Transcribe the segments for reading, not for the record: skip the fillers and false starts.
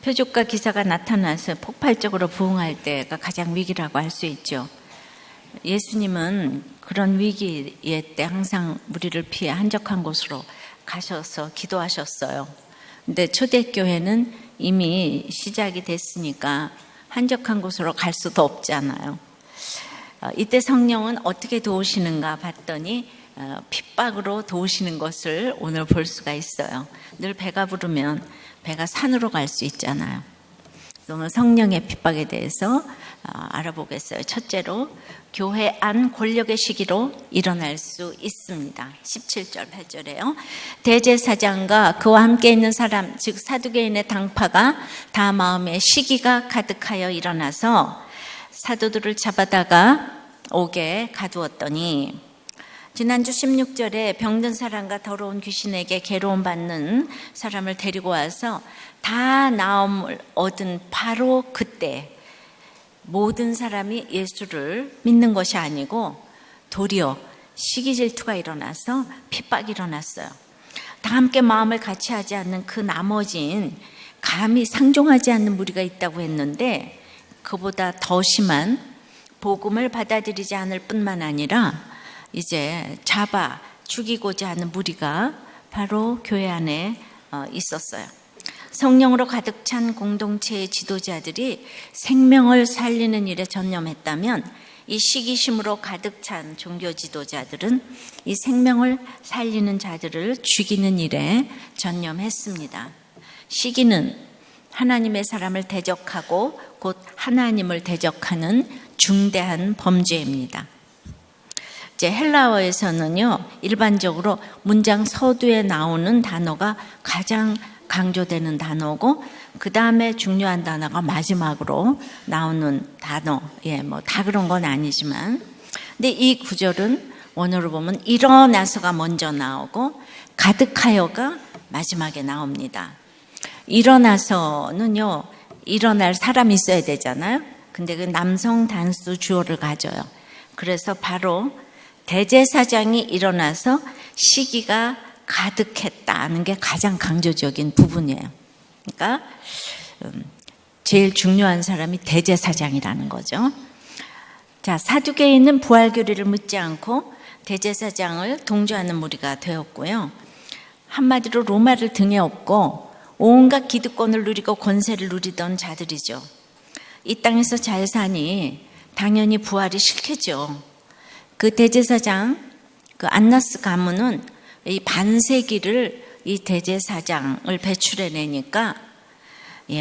표적과 기사가 나타나서 폭발적으로 부흥할 때가 가장 위기라고 할 수 있죠. 예수님은 그런 위기의 때 항상 무리를 피해 한적한 곳으로 가셔서 기도하셨어요. 근데 초대교회는 이미 시작이 됐으니까 한적한 곳으로 갈 수도 없잖아요. 이때 성령은 어떻게 도우시는가 봤더니 핍박으로 도우시는 것을 오늘 볼 수가 있어요. 늘 배가 부르면 배가 산으로 갈 수 있잖아요. 오늘 성령의 핍박에 대해서 알아보겠어요. 첫째로 교회 안 권력의 시기로 일어날 수 있습니다. 17절 8절에요. 대제사장과 그와 함께 있는 사람 즉 사두개인의 당파가 다 마음에 시기가 가득하여 일어나서 사도들을 잡아다가 옥에 가두었더니 지난주 16절에 병든 사람과 더러운 귀신에게 괴로움 받는 사람을 데리고 와서 다 나음을 얻은 바로 그때 모든 사람이 예수를 믿는 것이 아니고 도리어 시기 질투가 일어나서 핍박이 일어났어요. 다 함께 마음을 같이 하지 않는 그 나머진 감히 상종하지 않는 무리가 있다고 했는데 그보다 더 심한 복음을 받아들이지 않을 뿐만 아니라 이제 잡아 죽이고자 하는 무리가 바로 교회 안에 있었어요. 성령으로 가득 찬 공동체의 지도자들이 생명을 살리는 일에 전념했다면 이 시기심으로 가득 찬 종교 지도자들은 이 생명을 살리는 자들을 죽이는 일에 전념했습니다. 시기는 하나님의 사람을 대적하고 곧 하나님을 대적하는 중대한 범죄입니다. 이제 헬라어에서는요, 일반적으로 문장 서두에 나오는 단어가 가장 강조되는 단어고, 그 다음에 중요한 단어가 마지막으로 나오는 단어. 뭐 다 그런 건 아니지만. 근데 이 구절은 원어로 보면 일어나서가 먼저 나오고, 가득하여가 마지막에 나옵니다. 일어나서는요, 일어날 사람이 있어야 되잖아요. 근데 그 남성 단수 주어를 가져요. 그래서 바로 대제사장이 일어나서 시기가 가득했다는 게 가장 강조적인 부분이에요. 그러니까 제일 중요한 사람이 대제사장이라는 거죠. 자, 사두개인은 부활교리를 묻지 않고 대제사장을 동조하는 무리가 되었고요. 한마디로 로마를 등에 업고 온갖 기득권을 누리고 권세를 누리던 자들이죠. 이 땅에서 잘 사니 당연히 부활이 싫겠죠. 그 대제사장, 그 안나스 가문은 이 반세기를 이 대제사장을 배출해내니까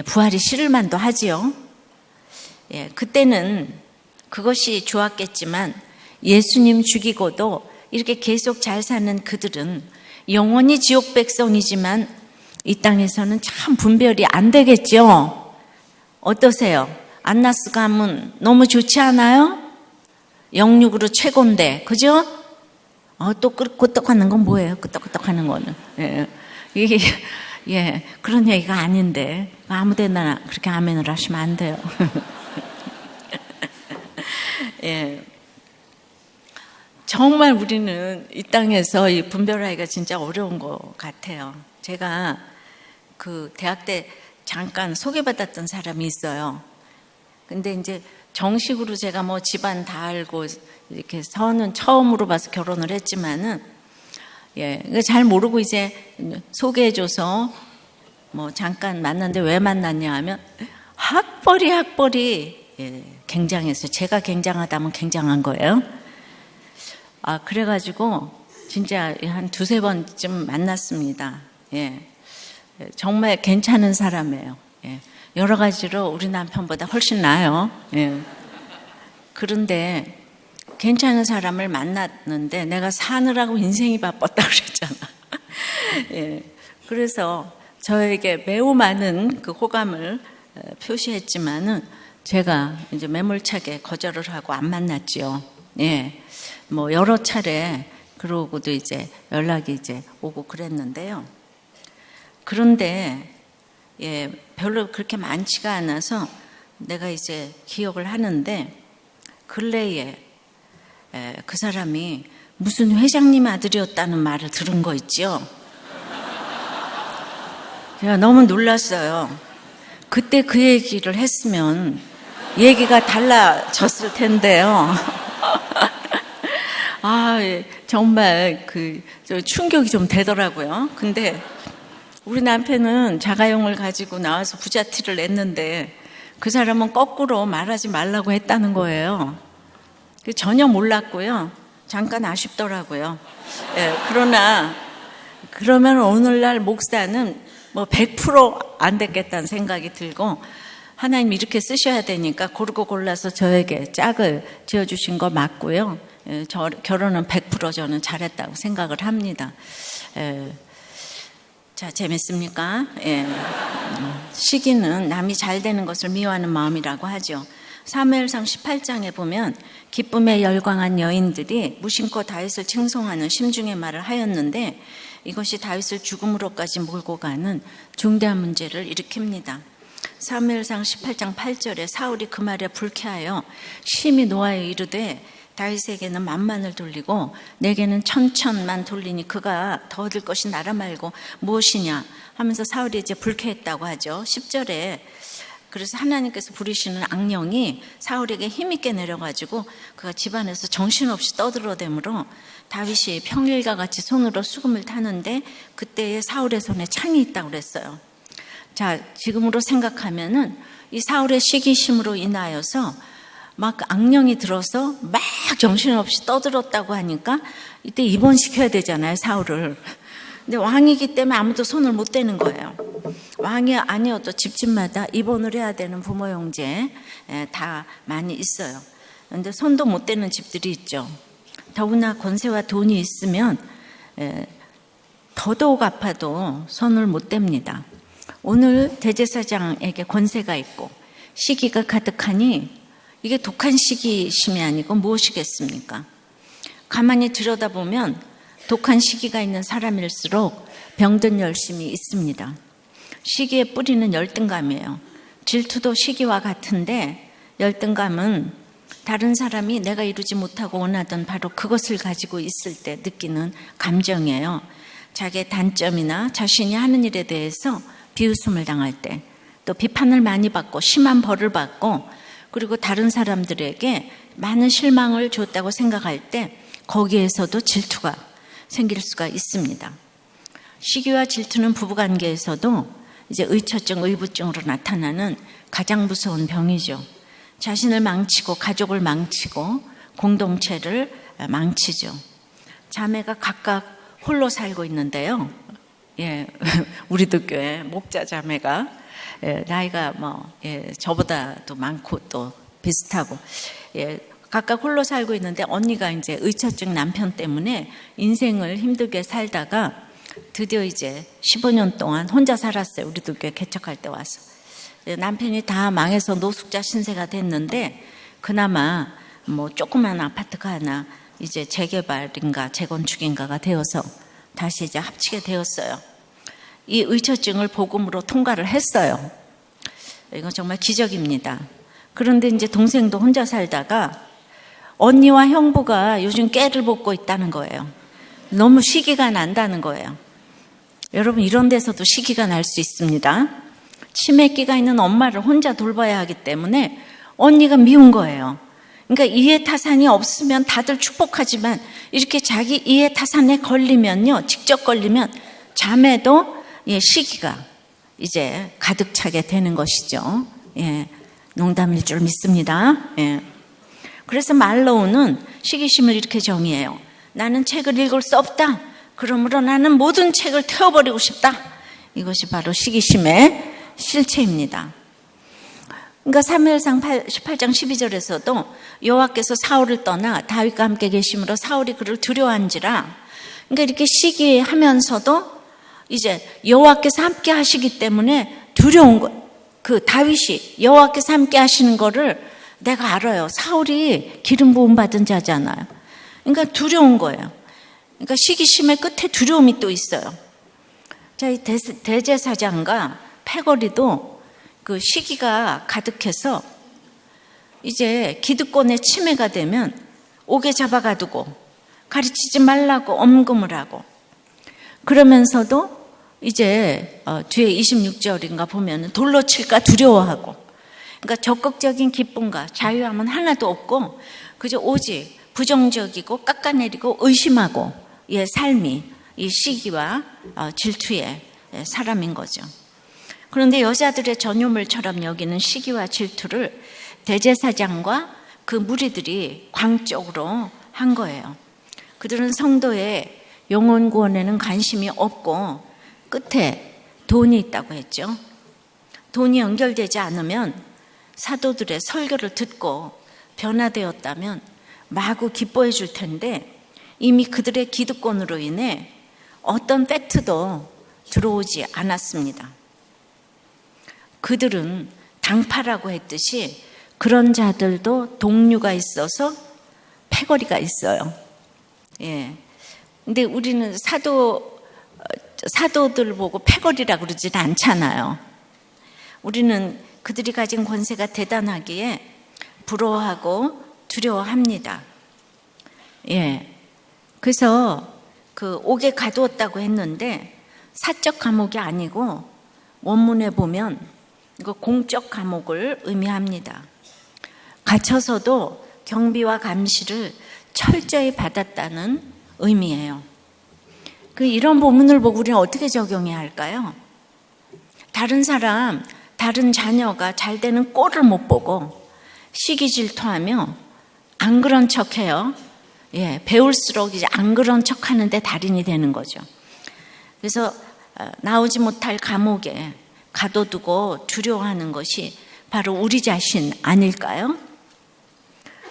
부활이 싫을 만도 하지요. 그때는 그것이 좋았겠지만 예수님 죽이고도 이렇게 계속 잘 사는 그들은 영원히 지옥 백성이지만 이 땅에서는 참 분별이 안 되겠죠. 어떠세요? 안나스 가문 너무 좋지 않아요? 영육으로 최고인데, 그죠? 또 끄떡하는 건 뭐예요? 끄떡끄떡하는 거는. 이게, 그런 얘기가 아닌데, 아무 데나 그렇게 아멘을 하시면 안 돼요. 정말 우리는 이 땅에서 이 분별하기가 진짜 어려운 것 같아요. 제가 그 대학 때 잠깐 소개받았던 사람이 있어요. 근데 이제 정식으로 제가 뭐 집안 다 알고 이렇게 선은 처음으로 봐서 결혼을 했지만은 잘 모르고 이제 소개해줘서 뭐 잠깐 만났는데 왜 만났냐 하면 학벌이 굉장했어요. 제가 굉장하다면 굉장한 거예요. 그래가지고 진짜 한 두세 번쯤 만났습니다. 정말 괜찮은 사람이에요. 여러 가지로 우리 남편보다 훨씬 나아요. 그런데 괜찮은 사람을 만났는데 내가 사느라고 인생이 바빴다고 그랬잖아. 그래서 저에게 매우 많은 그 호감을 표시했지만은 제가 이제 매몰차게 거절을 하고 안 만났지요. 뭐 여러 차례 그러고도 이제 연락이 이제 오고 그랬는데요. 그런데 별로 그렇게 많지가 않아서 내가 이제 기억을 하는데 근래에 그 사람이 무슨 회장님 아들이었다는 말을 들은 거 있죠. 제가 너무 놀랐어요. 그때 그 얘기를 했으면 얘기가 달라졌을 텐데요. 정말 충격이 좀 되더라고요. 근데 우리 남편은 자가용을 가지고 나와서 부잣티를 냈는데 그 사람은 거꾸로 말하지 말라고 했다는 거예요. 전혀 몰랐고요. 잠깐 아쉽더라고요. 그러면 오늘날 목사는 100% 안 됐겠다는 생각이 들고, 하나님 이렇게 쓰셔야 되니까 고르고 골라서 저에게 짝을 지어주신 거 맞고요. 결혼은 100% 저는 잘했다고 생각을 합니다. 자, 재밌습니까? 시기는 남이 잘 되는 것을 미워하는 마음이라고 하죠. 사무엘상 18장에 보면 기쁨에 열광한 여인들이 무심코 다윗을 칭송하는 심중의 말을 하였는데 이것이 다윗을 죽음으로까지 몰고 가는 중대한 문제를 일으킵니다. 사무엘상 18장 8절에 사울이 그 말에 불쾌하여 심히 노하여 이르되 다윗에게는 만만을 돌리고 내게는 천천만 돌리니 그가 더 얻을 것이 나라 말고 무엇이냐 하면서 사울이 이제 불쾌했다고 하죠. 10절에 그래서 하나님께서 부리시는 악령이 사울에게 힘있게 내려가지고 그가 집안에서 정신없이 떠들어대므로 다윗이 평일과 같이 손으로 수금을 타는데 그때에 사울의 손에 창이 있다고 그랬어요. 자, 지금으로 생각하면은 이 사울의 시기심으로 인하여서 막 악령이 들어서 막 정신없이 떠들었다고 하니까 이때 입원시켜야 되잖아요, 사울을. 근데 왕이기 때문에 아무도 손을 못 대는 거예요. 왕이 아니어도 집집마다 입원을 해야 되는 부모 형제 다 많이 있어요. 그런데 손도 못 대는 집들이 있죠. 더구나 권세와 돈이 있으면 더더욱 아파도 손을 못 댑니다. 오늘 대제사장에게 권세가 있고 시기가 가득하니 이게 독한 시기심이 아니고 무엇이겠습니까? 가만히 들여다보면 독한 시기가 있는 사람일수록 병든 열심이 있습니다. 시기의 뿌리는 열등감이에요. 질투도 시기와 같은데 열등감은 다른 사람이 내가 이루지 못하고 원하던 바로 그것을 가지고 있을 때 느끼는 감정이에요. 자기의 단점이나 자신이 하는 일에 대해서 비웃음을 당할 때, 또 비판을 많이 받고 심한 벌을 받고, 그리고 다른 사람들에게 많은 실망을 줬다고 생각할 때 거기에서도 질투가 생길 수가 있습니다. 시기와 질투는 부부관계에서도 이제 의처증, 의부증으로 나타나는 가장 무서운 병이죠. 자신을 망치고 가족을 망치고 공동체를 망치죠. 자매가 각각 홀로 살고 있는데요. 우리도 교회 목자 자매가 나이가 저보다도 많고 또 비슷하고 각각 홀로 살고 있는데 언니가 이제 의처증 남편 때문에 인생을 힘들게 살다가 드디어 이제 15년 동안 혼자 살았어요. 우리도 교회 개척할 때 와서. 남편이 다 망해서 노숙자 신세가 됐는데 그나마 조그만 아파트가 하나 이제 재개발인가 재건축인가가 되어서 다시 이제 합치게 되었어요. 이 의처증을 복음으로 통과를 했어요. 이건 정말 기적입니다. 그런데 이제 동생도 혼자 살다가 언니와 형부가 요즘 깨를 볶고 있다는 거예요. 너무 시기가 난다는 거예요. 여러분, 이런 데서도 시기가 날 수 있습니다. 치매기가 있는 엄마를 혼자 돌봐야 하기 때문에 언니가 미운 거예요. 그러니까 이해타산이 없으면 다들 축복하지만 이렇게 자기 이해타산에 걸리면요, 직접 걸리면 자매도 시기가 이제 가득 차게 되는 것이죠. 농담일 줄 믿습니다. 그래서 말로우는 시기심을 이렇게 정의해요. 나는 책을 읽을 수 없다. 그러므로 나는 모든 책을 태워버리고 싶다. 이것이 바로 시기심의 실체입니다. 그러니까 사무엘상 18장 12절에서도 여호와께서 사울을 떠나 다윗과 함께 계심으로 사울이 그를 두려워한지라. 그러니까 이렇게 시기하면서도 이제 여호와께서 함께 하시기 때문에 두려운 거. 그 다윗이 여호와께서 함께 하시는 거를 내가 알아요. 사울이 기름 부음 받은 자잖아요. 그러니까 두려운 거예요. 그러니까 시기심의 끝에 두려움이 또 있어요. 자, 이 대제사장과 패거리도 그 시기가 가득해서 이제 기득권의 침해가 되면 옥에 잡아가두고 가르치지 말라고 엄금을 하고, 그러면서도 이제 뒤에 26절인가 보면 돌로 칠까 두려워하고, 그러니까 적극적인 기쁨과 자유함은 하나도 없고 그저 오직 부정적이고 깎아내리고 의심하고 삶이 이 시기와 질투의 사람인 거죠. 그런데 여자들의 전유물처럼 여기는 시기와 질투를 대제사장과 그 무리들이 광적으로 한 거예요. 그들은 성도의 영혼 구원에는 관심이 없고 끝에 돈이 있다고 했죠. 돈이 연결되지 않으면 사도들의 설교를 듣고 변화되었다면 마구 기뻐해 줄 텐데 이미 그들의 기득권으로 인해 어떤 팩트도 들어오지 않았습니다. 그들은 당파라고 했듯이 그런 자들도 동류가 있어서 패거리가 있어요. 근데 우리는 사도들 보고 패거리라고 그러진 않잖아요. 우리는 그들이 가진 권세가 대단하기에 부러워하고 두려워합니다. 그래서 그 옥에 가두었다고 했는데 사적 감옥이 아니고 원문에 보면 이거 공적 감옥을 의미합니다. 갇혀서도 경비와 감시를 철저히 받았다는 의미예요. 이런 본문을 보고 우리는 어떻게 적용해야 할까요? 다른 사람, 다른 자녀가 잘 되는 꼴을 못 보고 시기 질투하며 안 그런 척해요. 배울수록 이제 안 그런 척하는데 달인이 되는 거죠. 그래서 나오지 못할 감옥에 가둬두고 두려워하는 것이 바로 우리 자신 아닐까요?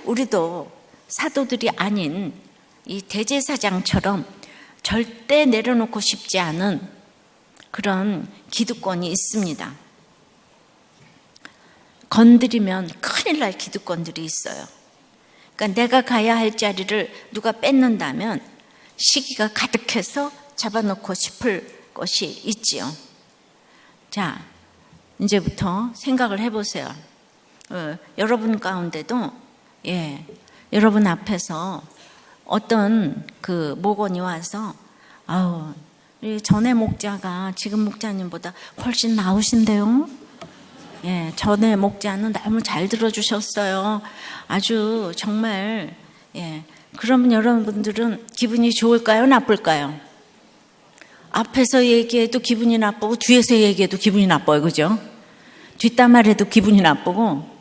우리도 사도들이 아닌 이 대제사장처럼 절대 내려놓고 싶지 않은 그런 기득권이 있습니다. 건드리면 큰일 날 기득권들이 있어요. 그러니까 내가 가야 할 자리를 누가 뺏는다면 시기가 가득해서 잡아놓고 싶을 것이 있지요. 자, 이제부터 생각을 해보세요. 여러분 가운데도 여러분 앞에서 어떤 그 목원이 와서 전에 목자가 지금 목자님보다 훨씬 나으신데요. 전에 목자는 너무 잘 들어주셨어요. 아주 정말 그러면 여러분들은 기분이 좋을까요? 나쁠까요? 앞에서 얘기해도 기분이 나쁘고 뒤에서 얘기해도 기분이 나빠요. 그죠? 뒷담화해도 기분이 나쁘고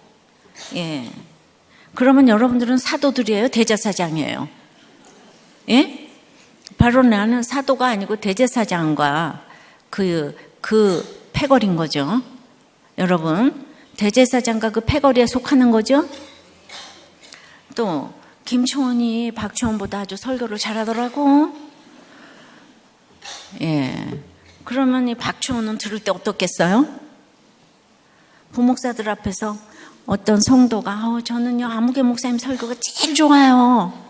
그러면 여러분들은 사도들이에요? 대제사장이에요? 바로 나는 사도가 아니고 대제사장과 그 패거리인 거죠. 여러분, 대제사장과 그 패거리에 속하는 거죠. 또 김초원이 박초원보다 아주 설교를 잘하더라고. 그러면 이 박초원은 들을 때 어떻겠어요? 부목사들 앞에서 어떤 성도가 저는요 아무개 목사님 설교가 제일 좋아요.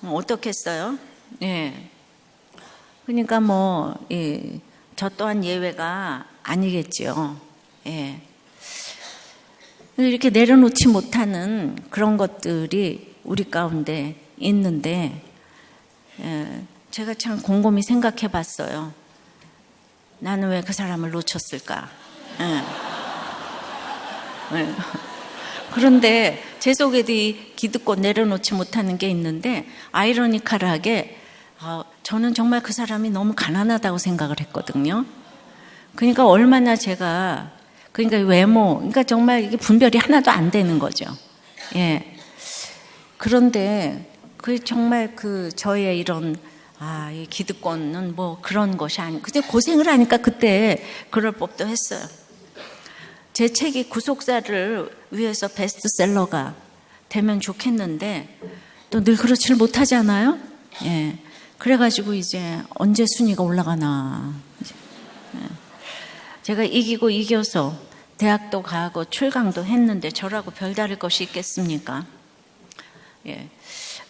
어떻겠어요? 그러니까 저 또한 예외가 아니겠지요. 이렇게 내려놓지 못하는 그런 것들이 우리 가운데 있는데 제가 참 곰곰이 생각해 봤어요. 나는 왜 그 사람을 놓쳤을까? 그런데 제 속에도 이 기득권 내려놓지 못하는 게 있는데 아이러니컬하게 저는 정말 그 사람이 너무 가난하다고 생각을 했거든요. 그러니까 얼마나 제가 그러니까 외모 그러니까 정말 이게 분별이 하나도 안 되는 거죠. 그런데 정말 저의 이런 이 기득권은 뭐 그런 것이 아니고 근데 고생을 하니까 그때 그럴 법도 했어요. 제 책이 구속사를 위해서 베스트셀러가 되면 좋겠는데 또 늘 그렇지를 못하잖아요. 그래가지고 이제 언제 순위가 올라가나. 제가 이겨서 대학도 가고 출강도 했는데 저라고 별다를 것이 있겠습니까?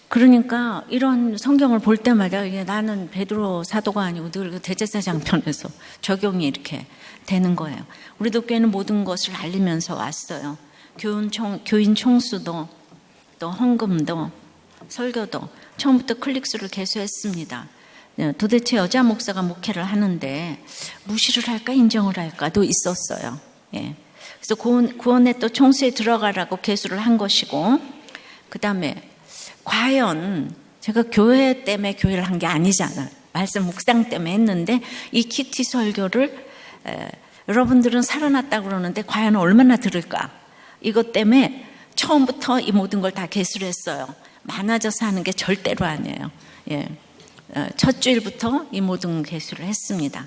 그러니까 이런 성경을 볼 때마다 나는 베드로 사도가 아니고 늘 대제사장 편에서 적용이 이렇게 되는 거예요. 우리도 교회는 모든 것을 알리면서 왔어요. 교인 총수도 또 헌금도 설교도 처음부터 클릭수를 개수했습니다. 도대체 여자 목사가 목회를 하는데 무시를 할까 인정을 할까도 있었어요. 예. 그래서 구원에 또 총수에 들어가라고 계수를 한 것이고, 그 다음에 과연 제가 교회 때문에 교회를 한 게 아니잖아요. 말씀 묵상 때문에 했는데 이 키티 설교를 여러분들은 살아났다고 그러는데 과연 얼마나 들을까? 이것 때문에 처음부터 이 모든 걸 다 계수를 했어요. 많아져서 하는 게 절대로 아니에요. 예. 첫 주일부터 이 모든 계수를 했습니다.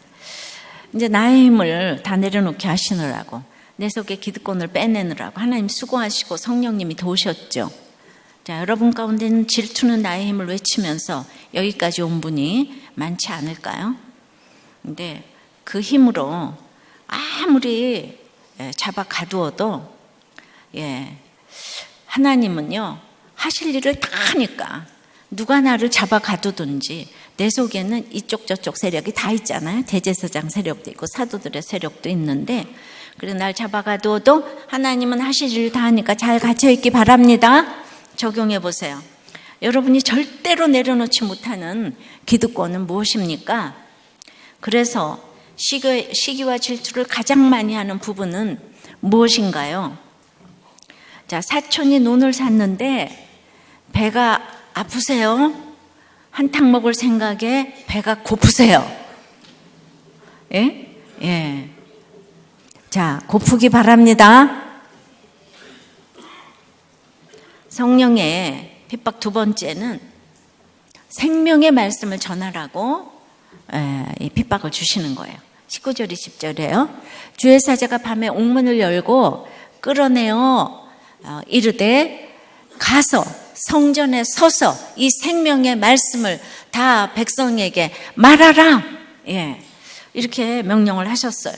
이제 나의 힘을 다 내려놓게 하시느라고, 내 속에 기득권을 빼내느라고 하나님 수고하시고 성령님이 도우셨죠. 자, 여러분 가운데는 질투는 나의 힘을 외치면서 여기까지 온 분이 많지 않을까요? 근데 그 힘으로 아무리 잡아 가두어도, 하나님은요, 하실 일을 다 하니까 누가 나를 잡아 가두든지 내 속에는 이쪽 저쪽 세력이 다 있잖아요. 대제사장 세력도 있고 사도들의 세력도 있는데, 그래서 날 잡아 가두어도 하나님은 하실 일을 다 하니까 잘 갇혀있기 바랍니다. 적용해 보세요. 여러분이 절대로 내려놓지 못하는 기득권은 무엇입니까? 그래서 시기와 질투를 가장 많이 하는 부분은 무엇인가요? 자, 사촌이 논을 샀는데 배가 아프세요? 한탕 먹을 생각에 배가 고프세요? 예? 예. 자, 고프기 바랍니다. 성령의 핍박 두 번째는 생명의 말씀을 전하라고 이 핍박을 주시는 거예요. 19절 20절이에요. 주의 사자가 밤에 옥문을 열고 끌어내어 이르되 가서 성전에 서서 이 생명의 말씀을 다 백성에게 말하라. 예, 이렇게 명령을 하셨어요.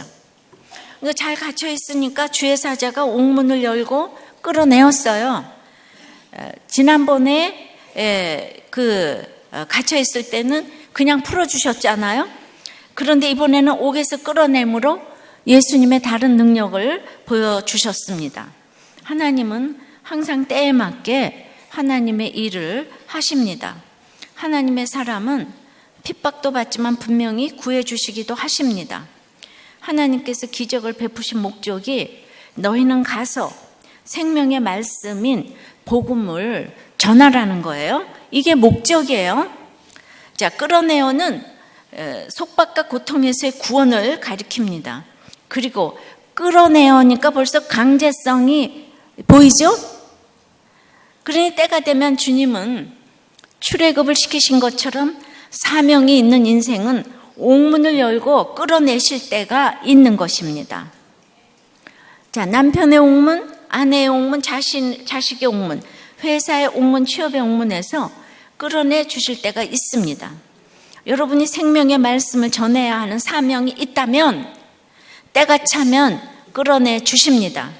잘 갇혀 있으니까 주의 사자가 옥문을 열고 끌어내었어요. 지난번에 갇혀 있을 때는 그냥 풀어주셨잖아요. 그런데 이번에는 옥에서 끌어내므로 예수님의 다른 능력을 보여주셨습니다. 하나님은 항상 때에 맞게 하나님의 일을 하십니다. 하나님의 사람은 핍박도 받지만 분명히 구해주시기도 하십니다. 하나님께서 기적을 베푸신 목적이 너희는 가서 생명의 말씀인 복음을 전하라는 거예요. 이게 목적이에요. 자, 끌어내어는 속박과 고통에서의 구원을 가리킵니다. 그리고 끌어내어니까 벌써 강제성이 보이죠? 그러니 때가 되면 주님은 출애굽을 시키신 것처럼 사명이 있는 인생은 옥문을 열고 끌어내실 때가 있는 것입니다. 자, 남편의 옥문, 아내의 옥문, 자식의 옥문, 회사의 옥문, 취업의 옥문에서 끌어내 주실 때가 있습니다. 여러분이 생명의 말씀을 전해야 하는 사명이 있다면 때가 차면 끌어내 주십니다.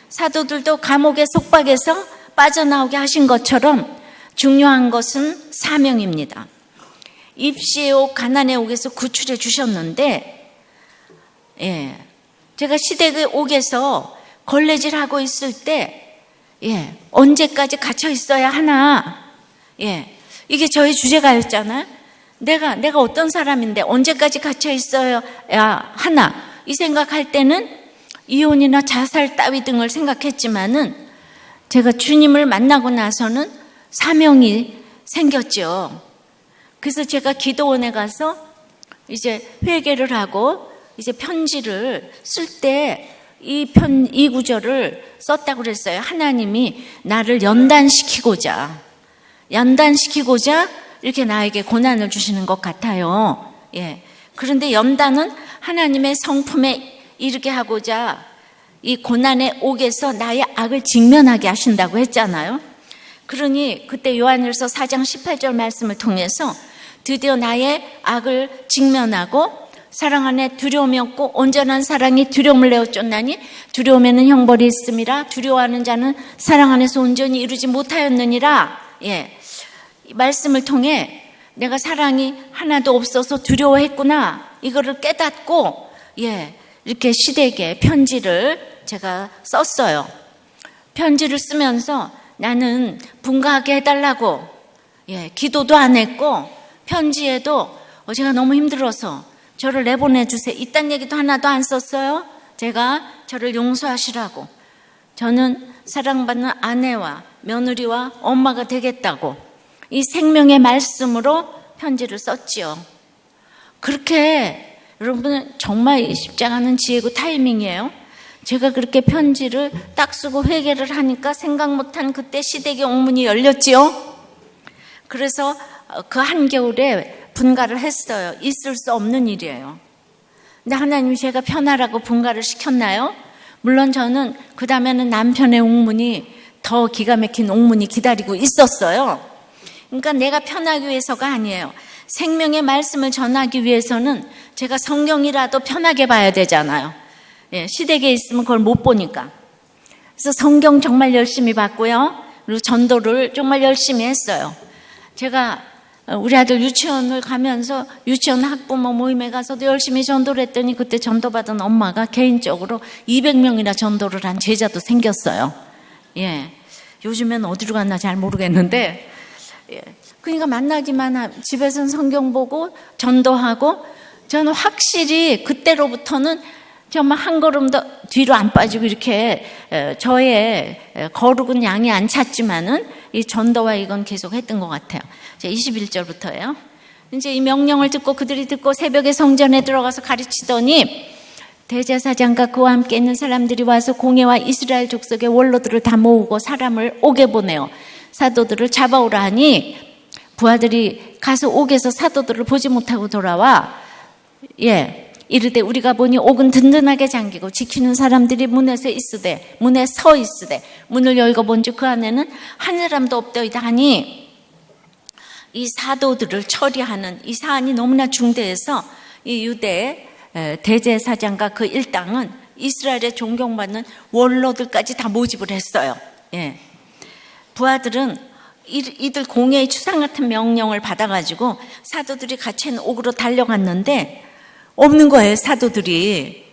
사도들도 감옥의 속박에서 빠져나오게 하신 것처럼 중요한 것은 사명입니다. 입시의 옥, 가난의 옥에서 구출해 주셨는데, 제가 시댁의 옥에서 걸레질하고 있을 때, 언제까지 갇혀 있어야 하나? 이게 저희 주제가였잖아요. 내가 어떤 사람인데 언제까지 갇혀 있어야 하나? 이 생각할 때는 이혼이나 자살 따위 등을 생각했지만은 제가 주님을 만나고 나서는 사명이 생겼죠. 그래서 제가 기도원에 가서 이제 회개를 하고 이제 편지를 쓸 때 이 구절을 썼다고 그랬어요. 하나님이 나를 연단시키고자 이렇게 나에게 고난을 주시는 것 같아요. 그런데 연단은 하나님의 성품에 이르게 하고자 이 고난의 옥에서 나의 악을 직면하게 하신다고 했잖아요. 그러니 그때 요한일서 4장 18절 말씀을 통해서 드디어 나의 악을 직면하고 사랑 안에 두려움이 없고 온전한 사랑이 두려움을 내어 쫓나니 두려움에는 형벌이 있음이라 두려워하는 자는 사랑 안에서 온전히 이루지 못하였느니라. 이 말씀을 통해 내가 사랑이 하나도 없어서 두려워했구나, 이거를 깨닫고 이렇게 시댁에 편지를 제가 썼어요. 편지를 쓰면서 나는 분가하게 해달라고 기도도 안 했고 편지에도 제가 너무 힘들어서 저를 내보내주세요. 이딴 얘기도 하나도 안 썼어요. 제가 저를 용서하시라고. 저는 사랑받는 아내와 며느리와 엄마가 되겠다고 이 생명의 말씀으로 편지를 썼지요. 그렇게 여러분은 정말 쉽지 않은 지혜고 타이밍이에요. 제가 그렇게 편지를 딱 쓰고 회개를 하니까 생각 못한 그때 시댁의 옥문이 열렸지요. 그래서 그 한겨울에 분가를 했어요. 있을 수 없는 일이에요. 근데 하나님이 제가 편하라고 분가를 시켰나요? 물론 저는 그 다음에는 남편의 옥문이 더 기가 막힌 옥문이 기다리고 있었어요. 그러니까 내가 편하기 위해서가 아니에요. 생명의 말씀을 전하기 위해서는 제가 성경이라도 편하게 봐야 되잖아요. 시댁에 있으면 그걸 못 보니까. 그래서 성경 정말 열심히 봤고요. 그리고 전도를 정말 열심히 했어요. 제가 우리 아들 유치원을 가면서 유치원 학부모 모임에 가서도 열심히 전도를 했더니 그때 전도받은 엄마가 개인적으로 200명이나 전도를 한 제자도 생겼어요. 요즘엔 어디로 갔나 잘 모르겠는데, 그러니까 만나기만 집에서는 성경 보고 전도하고, 저는 확실히 그때로부터는 정말 한 걸음 더 뒤로 안 빠지고 이렇게 저의 거룩은 양이 안 찼지만은 이 전도와 이건 계속 했던 것 같아요. 21절부터예요. 이제 이 명령을 듣고 그들이 듣고 새벽에 성전에 들어가서 가르치더니 대제사장과 그와 함께 있는 사람들이 와서 공회와 이스라엘 족속의 원로들을 다 모으고 사람을 옥에 보내어 사도들을 잡아오라 하니 부하들이 가서 옥에서 사도들을 보지 못하고 돌아와 이르되 우리가 보니 옥은 든든하게 잠기고 지키는 사람들이 문에 서 있으되 문을 열고 본즉 그 안에는 한 사람도 없더이다 하니 이 사도들을 처리하는 이 사안이 너무나 중대해서 이 유대 대제사장과 그 일당은 이스라엘에 존경받는 원로들까지 다 모집을 했어요. 부하들은 이들 공회의 추상 같은 명령을 받아가지고 사도들이 같이 있는 옥으로 달려갔는데 없는 거예요, 사도들이.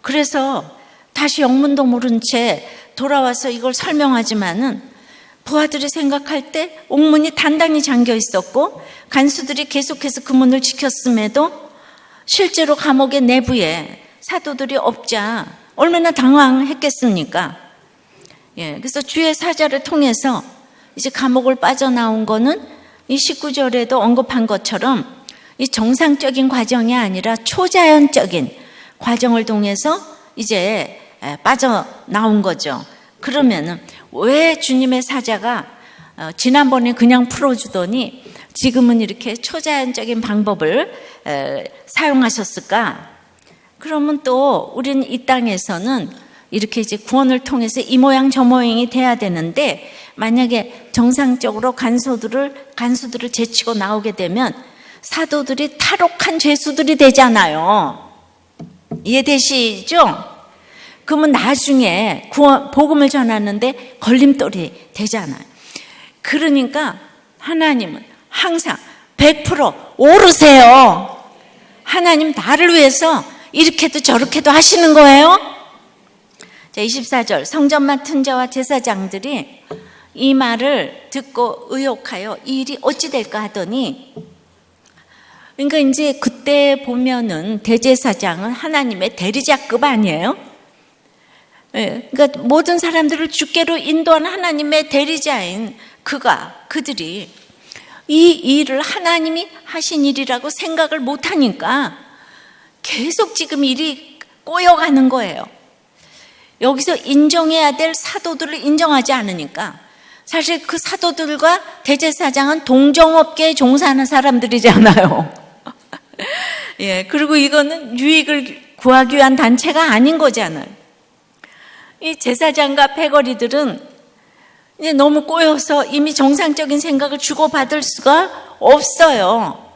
그래서 다시 영문도 모른 채 돌아와서 이걸 설명하지만은 부하들이 생각할 때 옥문이 단단히 잠겨 있었고 간수들이 계속해서 그 문을 지켰음에도 실제로 감옥의 내부에 사도들이 없자 얼마나 당황했겠습니까? 그래서 주의 사자를 통해서 이제 감옥을 빠져나온 거는 이 19절에도 언급한 것처럼 이 정상적인 과정이 아니라 초자연적인 과정을 통해서 이제 빠져나온 거죠. 그러면은 왜 주님의 사자가 지난번에 그냥 풀어주더니 지금은 이렇게 초자연적인 방법을 사용하셨을까? 그러면 또 우리는 이 땅에서는 이렇게 이제 구원을 통해서 이 모양 저 모양이 돼야 되는데 만약에 정상적으로 간수들을 제치고 나오게 되면 사도들이 탈옥한 죄수들이 되잖아요. 이해되시죠? 그러면 나중에 복음을 전하는데 걸림돌이 되잖아요. 그러니까 하나님은 항상 100% 오르세요. 하나님 나를 위해서 이렇게도 저렇게도 하시는 거예요. 자, 24절 성전 맡은 자와 제사장들이 이 말을 듣고 의혹하여 이 일이 어찌 될까 하더니, 그러니까 이제 그때 보면은 대제사장은 하나님의 대리자급 아니에요? 그러니까 모든 사람들을 주께로 인도하는 하나님의 대리자인 그들이 이 일을 하나님이 하신 일이라고 생각을 못하니까 계속 지금 일이 꼬여가는 거예요. 여기서 인정해야 될 사도들을 인정하지 않으니까 사실 그 사도들과 대제사장은 동종업계에 종사하는 사람들이잖아요. 그리고 이거는 유익을 구하기 위한 단체가 아닌 거잖아요. 이 제사장과 패거리들은 이제 너무 꼬여서 이미 정상적인 생각을 주고받을 수가 없어요.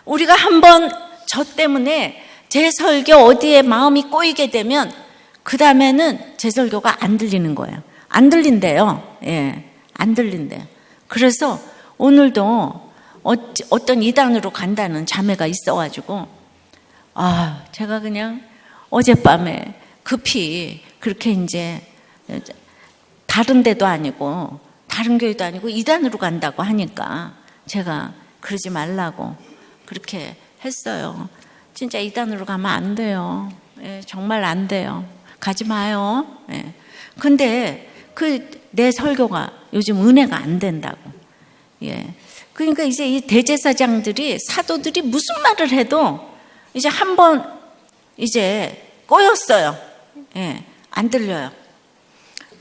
우리가 한번 저 때문에 제 설교 어디에 마음이 꼬이게 되면 그 다음에는 제 설교가 안 들리는 거예요. 안 들린대요. 안 들린대요. 그래서 오늘도 어떤 이단으로 간다는 자매가 있어가지고 제가 그냥 어젯밤에 급히 그렇게 이제 다른 데도 아니고 다른 교회도 아니고 이단으로 간다고 하니까 제가 그러지 말라고 그렇게 했어요. 진짜 이단으로 가면 안 돼요. 예, 정말 안 돼요. 가지 마요. 예. 근데 내 설교가 요즘 은혜가 안 된다고. 예. 그러니까 이제 이 대제사장들이, 사도들이 무슨 말을 해도 이제 한번 이제 꼬였어요. 예. 안 들려요.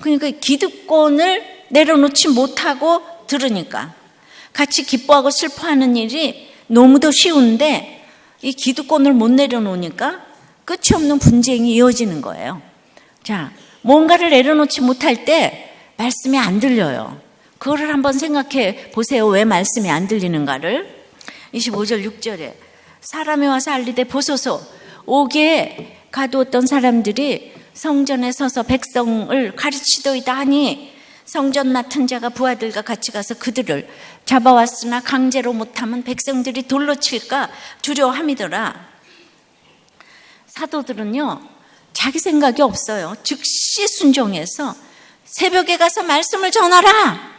그러니까 기득권을 내려놓지 못하고 들으니까 같이 기뻐하고 슬퍼하는 일이 너무도 쉬운데 이 기득권을 못 내려놓으니까 끝이 없는 분쟁이 이어지는 거예요. 자, 뭔가를 내려놓지 못할 때 말씀이 안 들려요. 그거를 한번 생각해 보세요. 왜 말씀이 안 들리는가를. 25절 6절에 사람이 와서 알리되 보소서, 옥에 가두었던 사람들이 성전에 서서 백성을 가르치도이다 하니 성전 맡은 자가 부하들과 같이 가서 그들을 잡아왔으나 강제로 못하면 백성들이 돌로 칠까 두려워함이더라. 사도들은요, 자기 생각이 없어요. 즉시 순종해서 새벽에 가서 말씀을 전하라.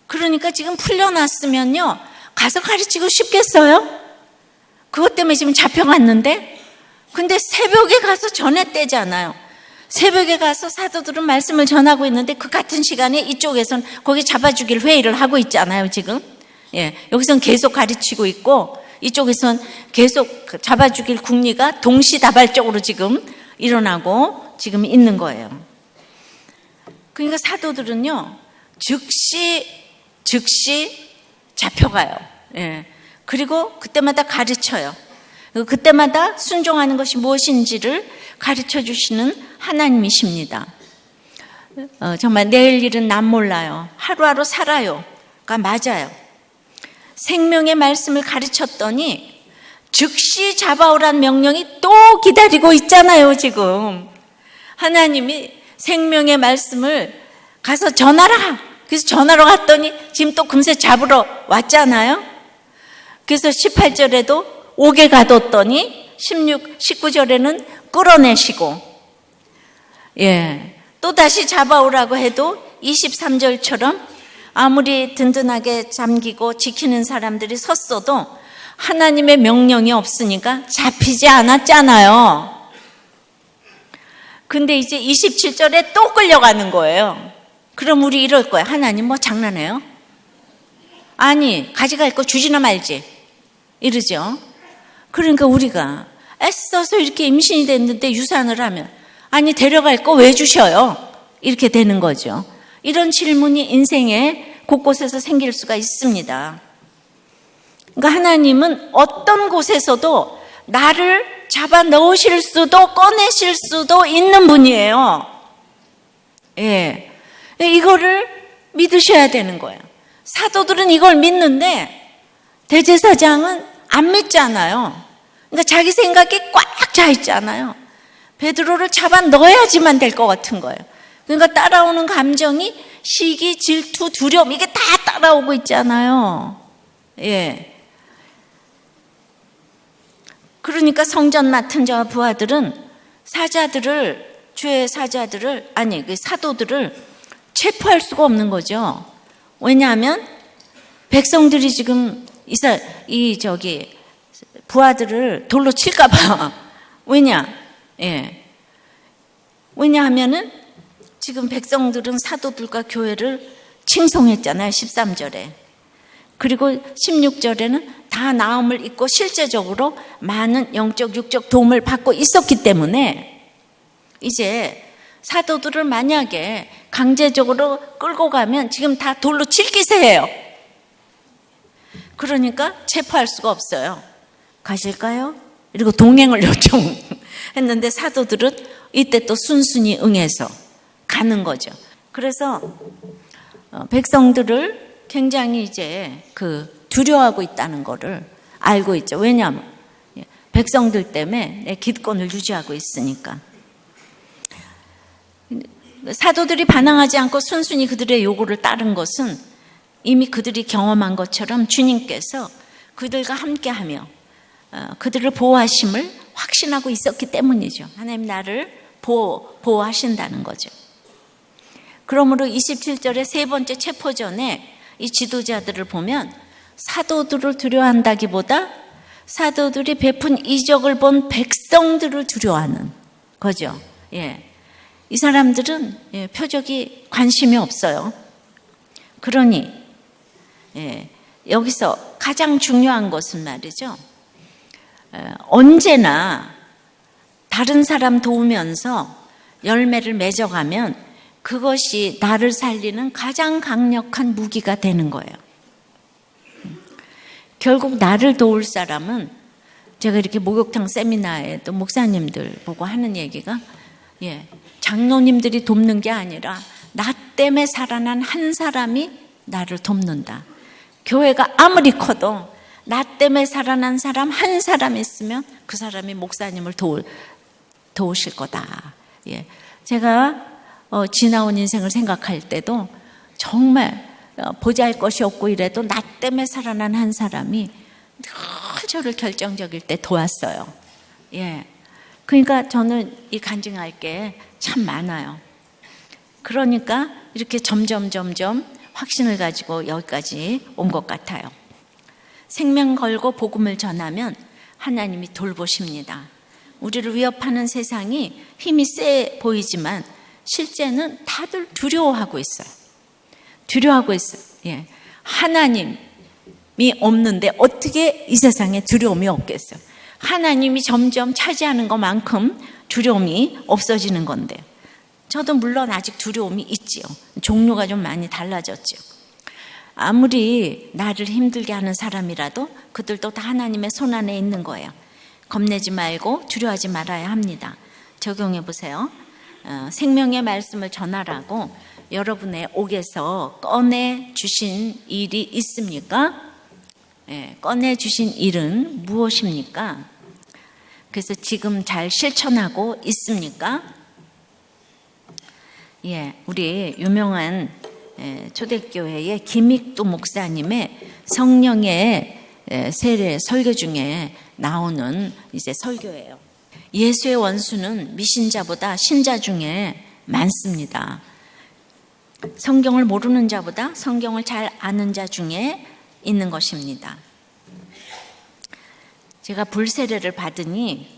그러니까 지금 풀려났으면요, 가서 가르치고 싶겠어요? 그것 때문에 지금 잡혀갔는데? 근데 새벽에 가서 전했대잖아요. 새벽에 가서 사도들은 말씀을 전하고 있는데 그 같은 시간에 이쪽에선 거기 잡아주길 회의를 하고 있잖아요, 지금. 예, 여기선 계속 가르치고 있고 이쪽에선 계속 잡아주길 국리가 동시다발적으로 지금 일어나고 지금 있는 거예요. 그러니까 사도들은요, 즉시 잡혀가요. 예. 그리고 그때마다 가르쳐요. 그때마다 순종하는 것이 무엇인지를 가르쳐 주시는 하나님이십니다. 정말 내일 일은 난 몰라요. 하루하루 살아요가 맞아요. 생명의 말씀을 가르쳤더니 즉시 잡아오란 명령이 또 기다리고 있잖아요, 지금. 하나님이 생명의 말씀을 가서 전하라. 그래서 전하러 갔더니 지금 또 금세 잡으러 왔잖아요. 그래서 18절에도 옥에 가뒀더니 19절에는 끌어내시고, 예, 또 다시 잡아오라고 해도 23절처럼 아무리 든든하게 잠기고 지키는 사람들이 섰어도 하나님의 명령이 없으니까 잡히지 않았잖아요. 근데 이제 27절에 또 끌려가는 거예요. 그럼 우리 이럴 거야. 하나님 뭐 장난해요? 아니, 가져갈 거 주지나 말지. 이러죠. 그러니까 우리가 애써서 이렇게 임신이 됐는데 유산을 하면, 아니, 데려갈 거 왜 주셔요? 이렇게 되는 거죠. 이런 질문이 인생의 곳곳에서 생길 수가 있습니다. 그러니까 하나님은 어떤 곳에서도 나를 잡아 넣으실 수도 꺼내실 수도 있는 분이에요. 예. 이거를 믿으셔야 되는 거예요. 사도들은 이걸 믿는데 대제사장은 안 믿잖아요. 그러니까 자기 생각이 꽉 차 있잖아요. 베드로를 잡아 넣어야지만 될 것 같은 거예요. 그러니까 따라오는 감정이 시기, 질투, 두려움, 이게 다 따라오고 있잖아요. 예. 그러니까 성전 맡은 자와 부하들은 주의 사자들을, 아니, 그 사도들을 체포할 수가 없는 거죠. 왜냐하면 백성들이 지금 부하들을 돌로 칠까봐. 왜냐하면은 지금 백성들은 사도들과 교회를 칭송했잖아요. 13절에. 그리고 16절에는 다 나음을 입고 실제적으로 많은 영적, 육적 도움을 받고 있었기 때문에 이제 사도들을 만약에 강제적으로 끌고 가면 지금 다 돌로 칠 기세예요. 그러니까 체포할 수가 없어요. 가실까요? 이러고 동행을 요청했는데 사도들은 이때 또 순순히 응해서 가는 거죠. 그래서 백성들을 굉장히 이제 두려워하고 있다는 거를 알고 있죠. 왜냐하면 백성들 때문에 내 기득권을 유지하고 있으니까. 사도들이 반항하지 않고 순순히 그들의 요구를 따른 것은 이미 그들이 경험한 것처럼 주님께서 그들과 함께하며 그들을 보호하심을 확신하고 있었기 때문이죠. 하나님 나를 보호하신다는 거죠. 그러므로 27절의 세 번째 체포 전에 이 지도자들을 보면 사도들을 두려워한다기보다 사도들이 베푼 이적을 본 백성들을 두려워하는 거죠. 예. 이 사람들은 표적이 관심이 없어요. 그러니 여기서 가장 중요한 것은 말이죠. 언제나 다른 사람 도우면서 열매를 맺어가면 그것이 나를 살리는 가장 강력한 무기가 되는 거예요. 결국 나를 도울 사람은 제가 이렇게 목욕탕 세미나에 또 목사님들 보고 하는 얘기가 장로님들이 돕는 게 아니라 나 때문에 살아난 한 사람이 나를 돕는다. 교회가 아무리 커도 나 때문에 살아난 사람 한 사람 있으면 그 사람이 목사님을 도우실 거다. 제가 지나온 인생을 생각할 때도 정말 보잘것이 없고 이래도 나 때문에 살아난 한 사람이 늘 저를 결정적일 때 도왔어요. 그러니까 저는 이 간증할 게 참 많아요. 그러니까 이렇게 점점 확신을 가지고 여기까지 온 것 같아요. 생명 걸고 복음을 전하면 하나님이 돌보십니다. 우리를 위협하는 세상이 힘이 세 보이지만 실제는 다들 두려워하고 있어요. 하나님이 없는데 어떻게 이 세상에 두려움이 없겠어요? 하나님이 점점 차지하는 것만큼 두려움이 없어지는 건데, 저도 물론 아직 두려움이 있지요. 종류가 좀 많이 달라졌죠. 아무리 나를 힘들게 하는 사람이라도 그들도 다 하나님의 손 안에 있는 거예요. 겁내지 말고 두려워하지 말아야 합니다. 적용해 보세요. 생명의 말씀을 전하라고 여러분의 옥에서 꺼내 주신 일이 있습니까? 꺼내 주신 일은 무엇입니까? 그래서 지금 잘 실천하고 있습니까? 우리 유명한 초대교회의 김익두 목사님의 성령의 세례 설교 중에 나오는 이제 설교예요. 예수의 원수는 미신자보다 신자 중에 많습니다. 성경을 모르는 자보다 성경을 잘 아는 자 중에 있는 것입니다. 제가 불세례를 받으니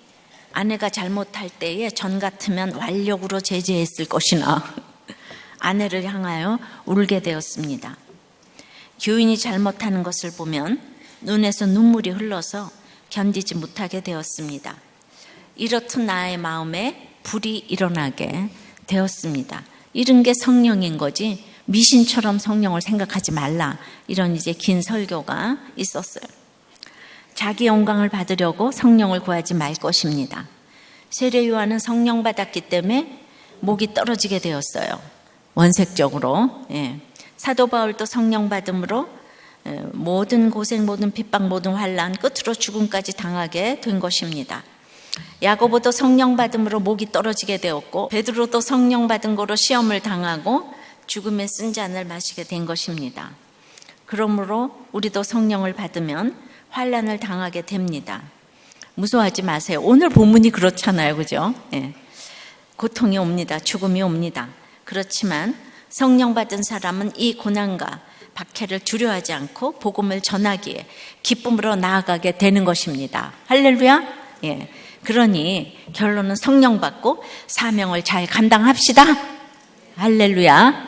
아내가 잘못할 때에 전 같으면 완력으로 제재했을 것이나 아내를 향하여 울게 되었습니다. 교인이 잘못하는 것을 보면 눈에서 눈물이 흘러서 견디지 못하게 되었습니다. 이렇듯 나의 마음에 불이 일어나게 되었습니다. 이런 게 성령인 거지 미신처럼 성령을 생각하지 말라. 이런 이제 긴 설교가 있었어요. 자기 영광을 받으려고 성령을 구하지 말 것입니다. 세례 요한은 성령 받았기 때문에 목이 떨어지게 되었어요. 원색적으로. 사도 바울도 성령 받음으로 모든 고생, 모든 핍박, 모든 환난, 끝으로 죽음까지 당하게 된 것입니다. 야고보도 성령 받음으로 목이 떨어지게 되었고, 베드로도 성령 받은 거로 시험을 당하고 죽음의 쓴잔을 마시게 된 것입니다. 그러므로 우리도 성령을 받으면 환난을 당하게 됩니다. 무서워하지 마세요. 오늘 본문이 그렇잖아요, 그죠? 고통이 옵니다. 죽음이 옵니다. 그렇지만 성령 받은 사람은 이 고난과 박해를 두려워하지 않고 복음을 전하기에 기쁨으로 나아가게 되는 것입니다. 할렐루야. 그러니 결론은 성령 받고 사명을 잘 감당합시다. 할렐루야.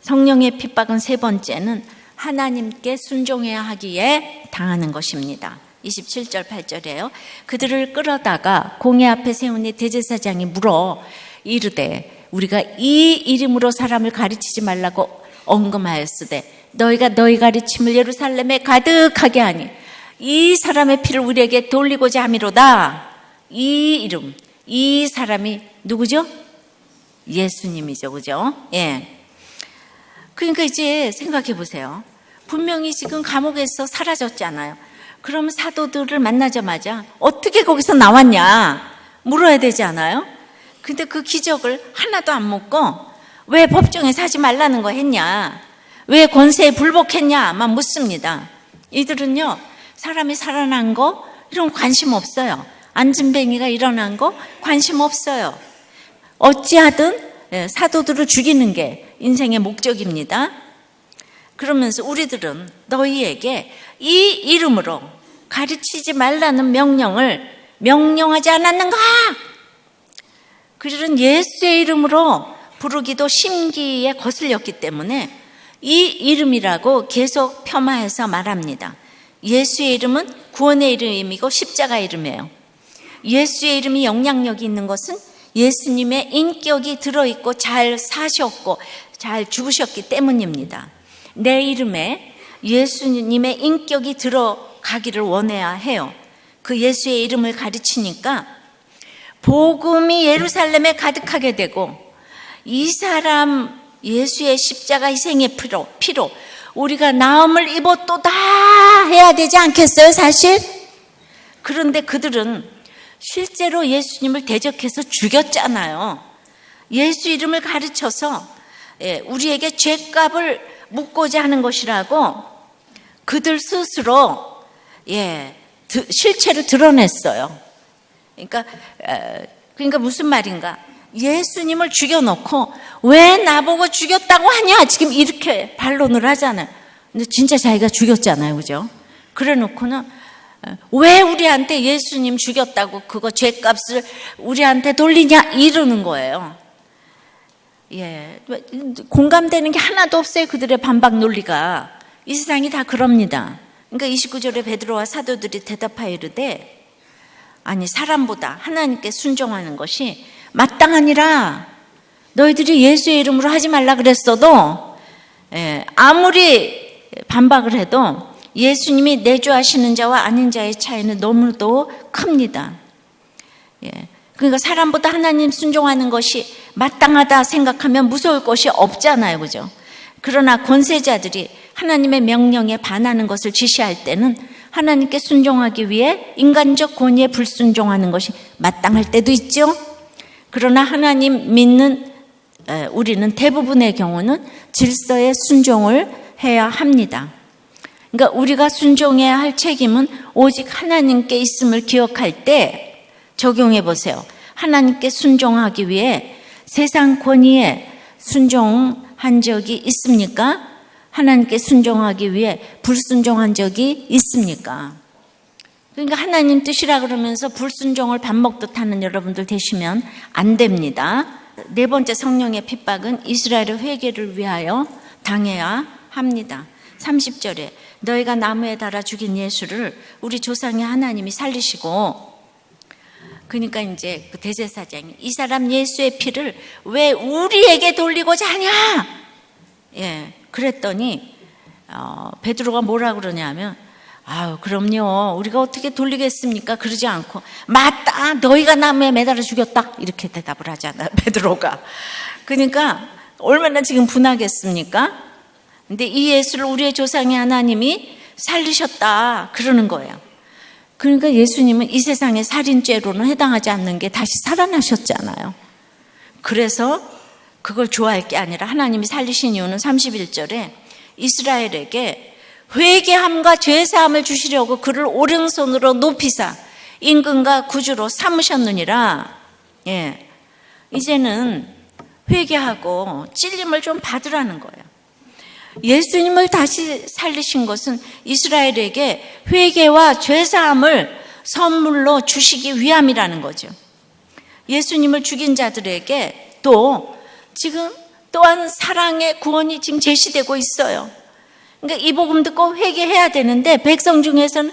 성령의 핍박은 세 번째는 하나님께 순종해야 하기에 당하는 것입니다. 27절 8절이에요. 그들을 끌어다가 공회 앞에 세우니 대제사장이 물어 이르되 우리가 이 이름으로 사람을 가르치지 말라고 언금하였으되 너희가 너희 가르침을 예루살렘에 가득하게 하니 이 사람의 피를 우리에게 돌리고자 함이로다. 이 이름, 이 사람이 누구죠? 예수님이죠, 그죠? 그러니까 이제 생각해 보세요. 분명히 지금 감옥에서 사라졌잖아요. 그럼 사도들을 만나자마자 어떻게 거기서 나왔냐 물어야 되지 않아요? 근데 그 기적을 하나도 안 묻고 왜 법정에서 하지 말라는 거 했냐, 왜 권세에 불복했냐만 묻습니다. 이들은요, 사람이 살아난 거 이런 관심 없어요. 안진뱅이가 일어난 거 관심 없어요. 어찌하든 사도들을 죽이는 게 인생의 목적입니다. 그러면서 우리들은 너희에게 이 이름으로 가르치지 말라는 명령을 명령하지 않았는가? 그들은 예수의 이름으로 부르기도 심기에 거슬렸기 때문에 이 이름이라고 계속 폄하해서 말합니다. 예수의 이름은 구원의 이름이고 십자가의 이름이에요. 예수의 이름이 영향력이 있는 것은 예수님의 인격이 들어있고 잘 사셨고 잘 죽으셨기 때문입니다. 내 이름에 예수님의 인격이 들어가기를 원해야 해요. 그 예수의 이름을 가르치니까 복음이 예루살렘에 가득하게 되고 이 사람 예수의 십자가 희생의 피로 우리가 나음을 입었도다 해야 되지 않겠어요, 사실? 그런데 그들은 실제로 예수님을 대적해서 죽였잖아요. 예수 이름을 가르쳐서 우리에게 죄값을 묻고자 하는 것이라고 그들 스스로 실체를 드러냈어요. 그러니까 무슨 말인가? 예수님을 죽여놓고 왜 나보고 죽였다고 하냐? 지금 이렇게 반론을 하잖아요. 근데 진짜 자기가 죽였잖아요, 그죠? 그래 놓고는 왜 우리한테 예수님 죽였다고 그거 죄값을 우리한테 돌리냐? 이러는 거예요. 공감되는 게 하나도 없어요, 그들의 반박 논리가. 이 세상이 다 그럽니다. 그러니까 29절에 베드로와 사도들이 대답하여 이르되 아니 사람보다 하나님께 순종하는 것이 마땅하니라. 너희들이 예수의 이름으로 하지 말라 그랬어도 아무리 반박을 해도 예수님이 내주하시는 자와 아닌 자의 차이는 너무도 큽니다. 그러니까 사람보다 하나님 순종하는 것이 마땅하다 생각하면 무서울 것이 없잖아요, 그죠? 그러나 권세자들이 하나님의 명령에 반하는 것을 지시할 때는 하나님께 순종하기 위해 인간적 권위에 불순종하는 것이 마땅할 때도 있죠. 그러나 하나님 믿는 우리는 대부분의 경우는 질서에 순종을 해야 합니다. 그러니까 우리가 순종해야 할 책임은 오직 하나님께 있음을 기억할 때 적용해 보세요. 하나님께 순종하기 위해 세상 권위에 순종한 적이 있습니까? 하나님께 순종하기 위해 불순종한 적이 있습니까? 그러니까 하나님 뜻이라 그러면서 불순종을 밥 먹듯 하는 여러분들 되시면 안 됩니다. 네 번째 성령의 핍박은 이스라엘의 회개를 위하여 당해야 합니다. 30절에 너희가 나무에 달아 죽인 예수를 우리 조상의 하나님이 살리시고, 그러니까 이제 그 대제사장이 이 사람 예수의 피를 왜 우리에게 돌리고자 하냐? 그랬더니 베드로가 뭐라 그러냐면 그럼요. 우리가 어떻게 돌리겠습니까? 그러지 않고 맞다. 너희가 나무에 매달아 죽였다. 이렇게 대답을 하잖아요, 베드로가. 그러니까 얼마나 지금 분하겠습니까? 근데 이 예수를 우리의 조상의 하나님이 살리셨다 그러는 거예요. 그러니까 예수님은 이 세상의 살인죄로는 해당하지 않는 게 다시 살아나셨잖아요. 그래서 그걸 좋아할 게 아니라 하나님이 살리신 이유는 31절에 이스라엘에게 회개함과 죄사함을 주시려고 그를 오른손으로 높이사 임금과 구주로 삼으셨느니라. 이제는 회개하고 찔림을 좀 받으라는 거예요. 예수님을 다시 살리신 것은 이스라엘에게 회개와 죄사함을 선물로 주시기 위함이라는 거죠. 예수님을 죽인 자들에게 또 지금 또한 사랑의 구원이 지금 제시되고 있어요. 그러니까 이 복음 듣고 회개해야 되는데 백성 중에서는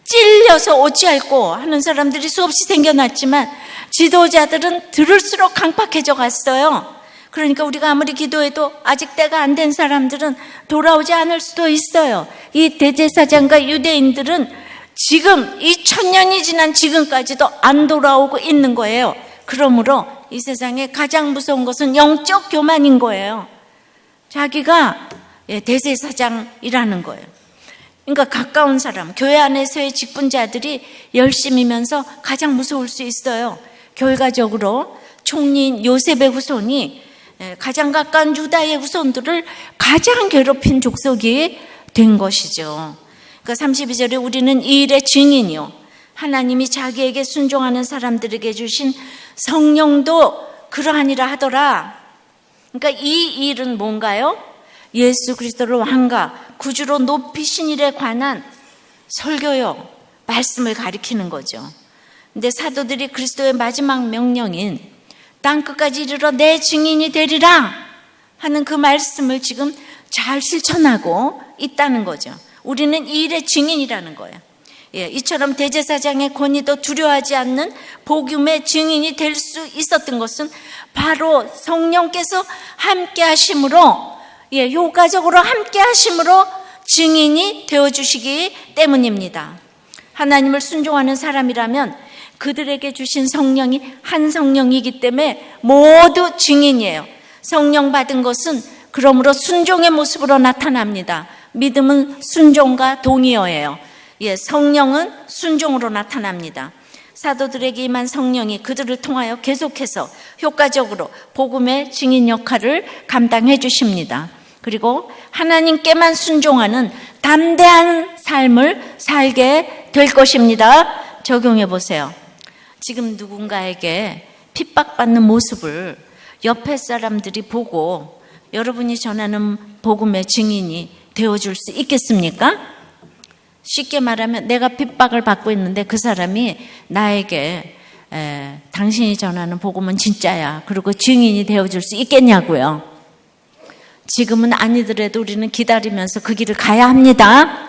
찔려서 어찌할꼬 하는 사람들이 수없이 생겨났지만 지도자들은 들을수록 강팍해져 갔어요. 그러니까 우리가 아무리 기도해도 아직 때가 안 된 사람들은 돌아오지 않을 수도 있어요. 이 대제사장과 유대인들은 지금 2000년이 지난 지금까지도 안 돌아오고 있는 거예요. 그러므로 이 세상에 가장 무서운 것은 영적 교만인 거예요. 자기가 대제사장이라는 거예요. 그러니까 가까운 사람, 교회 안에서의 직분자들이 열심이면서 가장 무서울 수 있어요. 결과적으로 총리인 요셉의 후손이 가장 가까운 유다의 후손들을 가장 괴롭힌 족속이 된 것이죠. 그러니까 32절에 우리는 이 일의 증인이요, 하나님이 자기에게 순종하는 사람들에게 주신 성령도 그러하니라 하더라. 그러니까 이 일은 뭔가요? 예수 그리스도를 왕과 구주로 높이신 일에 관한 설교요, 말씀을 가리키는 거죠. 근데 사도들이 그리스도의 마지막 명령인 땅끝까지 이르러 내 증인이 되리라 하는 그 말씀을 지금 잘 실천하고 있다는 거죠. 우리는 이 일의 증인이라는 거예요. 이처럼 대제사장의 권위도 두려워하지 않는 복음의 증인이 될 수 있었던 것은 바로 성령께서 함께 하심으로, 효과적으로 함께 하심으로 증인이 되어주시기 때문입니다. 하나님을 순종하는 사람이라면 그들에게 주신 성령이 한 성령이기 때문에 모두 증인이에요. 성령 받은 것은 그러므로 순종의 모습으로 나타납니다. 믿음은 순종과 동의어예요. 성령은 순종으로 나타납니다. 사도들에게 임한 성령이 그들을 통하여 계속해서 효과적으로 복음의 증인 역할을 감당해 주십니다. 그리고 하나님께만 순종하는 담대한 삶을 살게 될 것입니다. 적용해 보세요. 지금 누군가에게 핍박받는 모습을 옆에 사람들이 보고 여러분이 전하는 복음의 증인이 되어줄 수 있겠습니까? 쉽게 말하면 내가 핍박을 받고 있는데 그 사람이 나에게 당신이 전하는 복음은 진짜야, 그리고 증인이 되어줄 수 있겠냐고요. 지금은 아니더라도 우리는 기다리면서 그 길을 가야 합니다.